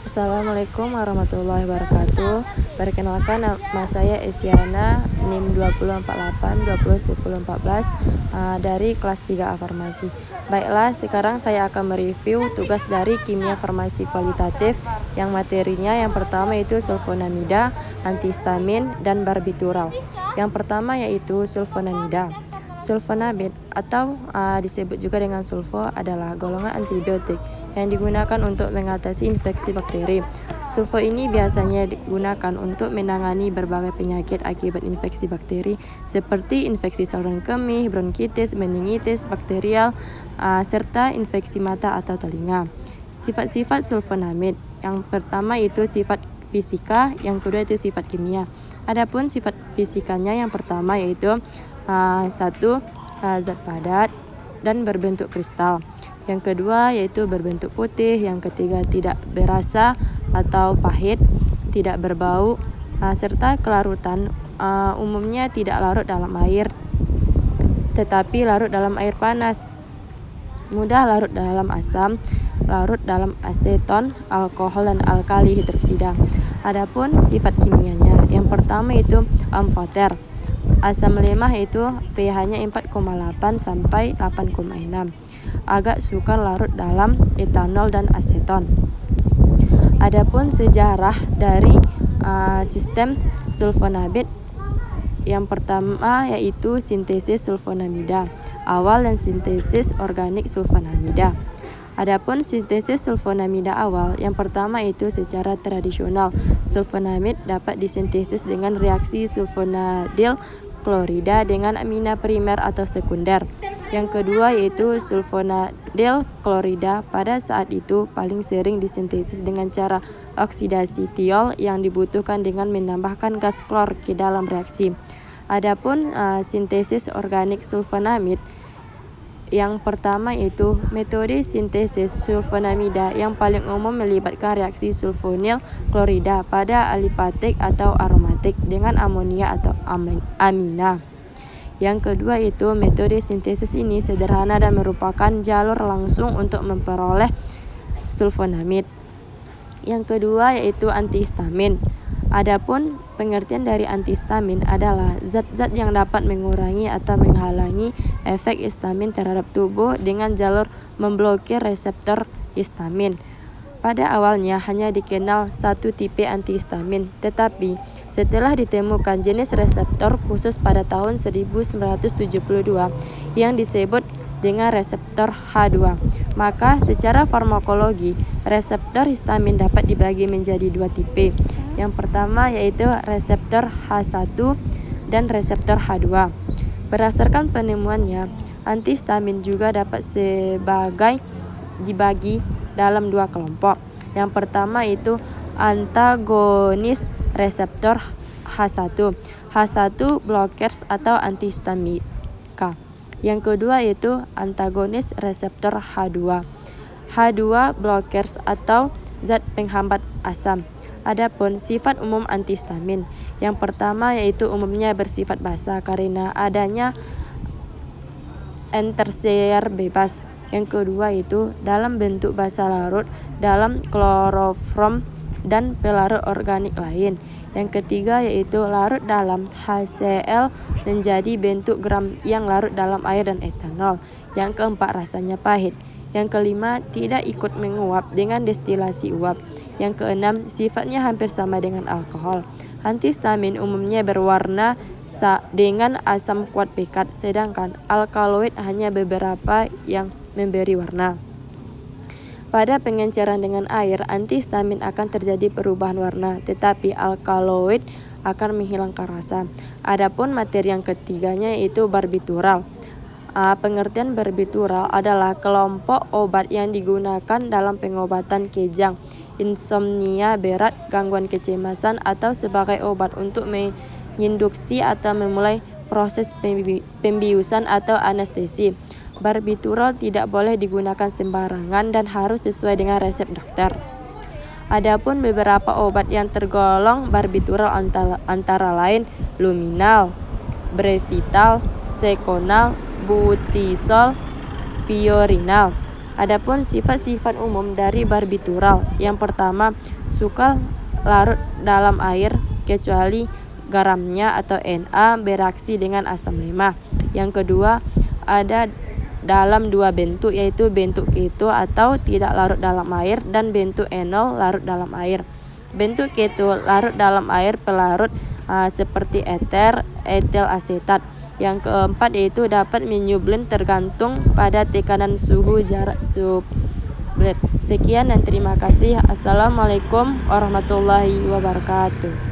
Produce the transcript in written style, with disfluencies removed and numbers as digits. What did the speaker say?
Assalamualaikum warahmatullahi wabarakatuh. Perkenalkan, nama saya Esiana, NIM 2048 dari kelas 3A Farmasi. Baiklah, sekarang saya akan mereview tugas dari kimia farmasi kualitatif yang materinya yang pertama itu sulfonamida, antihistamin, dan barbitural. Yang pertama yaitu sulfonamida. Sulfonamid atau disebut juga dengan sulfo adalah golongan antibiotik yang digunakan untuk mengatasi infeksi bakteri. Sulfo ini biasanya digunakan untuk menangani berbagai penyakit akibat infeksi bakteri seperti infeksi saluran kemih, bronkitis, meningitis bakterial, serta infeksi mata atau telinga. Sifat-sifat sulfonamid, yang pertama itu sifat fisika, yang kedua itu sifat kimia. Adapun sifat fisikanya yang pertama yaitu satu, zat padat dan berbentuk kristal. Yang kedua yaitu berbentuk putih. Yang ketiga tidak berasa atau pahit, tidak berbau, serta kelarutan umumnya tidak larut dalam air tetapi larut dalam air panas, mudah larut dalam asam, larut dalam aseton, alkohol, dan alkali hidroksida. Adapun sifat kimianya, yang pertama itu amfoter. Asam lemah itu pH-nya 4,8 sampai 8,6. Agak sukar larut dalam etanol dan aseton. Adapun sejarah dari sistem sulfonamid, yang pertama yaitu sintesis sulfonamida awal dan sintesis organik sulfonamida. Adapun sintesis sulfonamida awal, yang pertama itu secara tradisional sulfonamid dapat disintesis dengan reaksi sulfonadil klorida dengan amina primer atau sekunder. Yang kedua yaitu sulfonadil klorida, pada saat itu paling sering disintesis dengan cara oksidasi tiol yang dibutuhkan dengan menambahkan gas klor ke dalam reaksi. Adapun sintesis organik sulfonamid, yang pertama yaitu metode sintesis sulfonamida yang paling umum melibatkan reaksi sulfonil klorida pada alifatik atau aromatik dengan amonia atau amina. Yang kedua itu metode sintesis ini sederhana dan merupakan jalur langsung untuk memperoleh sulfonamid. Yang kedua yaitu antihistamin. Adapun pengertian dari antihistamin adalah zat-zat yang dapat mengurangi atau menghalangi efek histamin terhadap tubuh dengan jalur memblokir reseptor histamin. Pada awalnya hanya dikenal satu tipe antihistamin, tetapi setelah ditemukan jenis reseptor khusus pada tahun 1972 yang disebut dengan reseptor H2, maka secara farmakologi reseptor histamin dapat dibagi menjadi dua tipe. Yang pertama yaitu reseptor H1 dan reseptor H2. Berdasarkan penemuannya, antihistamin juga dapat dibagi dalam dua kelompok. Yang pertama itu antagonis reseptor H1. H1 blockers atau antihistamika. Yang kedua yaitu antagonis reseptor H2. H2 blockers atau zat penghambat asam. Adapun sifat umum antihistamin, yang pertama yaitu umumnya bersifat basa karena adanya tersier bebas. Yang kedua itu dalam bentuk basa larut dalam kloroform dan pelarut organik lain. Yang ketiga yaitu larut dalam HCl menjadi bentuk gram yang larut dalam air dan etanol. Yang keempat rasanya pahit. Yang kelima tidak ikut menguap dengan destilasi uap. Yang keenam sifatnya hampir sama dengan alkohol. Antihistamin umumnya berwarna dengan asam kuat pekat, sedangkan alkaloid hanya beberapa yang memberi warna. Pada pengenceran dengan air, antihistamin akan terjadi perubahan warna, tetapi alkaloid akan menghilangkan rasa. Adapun materi yang ketiganya yaitu barbitural. Pengertian barbitural adalah kelompok obat yang digunakan dalam pengobatan kejang, insomnia berat, gangguan kecemasan, atau sebagai obat untuk menginduksi atau memulai proses pembiusan atau anestesi. Barbitural tidak boleh digunakan sembarangan dan harus sesuai dengan resep dokter. Adapun beberapa obat yang tergolong barbitural antara lain luminal, brevital, seconal, butisol, fiorinal. Adapun sifat-sifat umum dari barbitural, yang pertama, suka larut dalam air kecuali garamnya atau Na bereaksi dengan asam lemah. Yang kedua, ada dalam dua bentuk, yaitu bentuk keto atau tidak larut dalam air dan bentuk enol larut dalam air. Bentuk keto larut dalam air pelarut seperti etil asetat. Yang keempat yaitu dapat menyublim tergantung pada tekanan suhu jarak sublir. Sekian dan terima kasih. Assalamualaikum warahmatullahi wabarakatuh.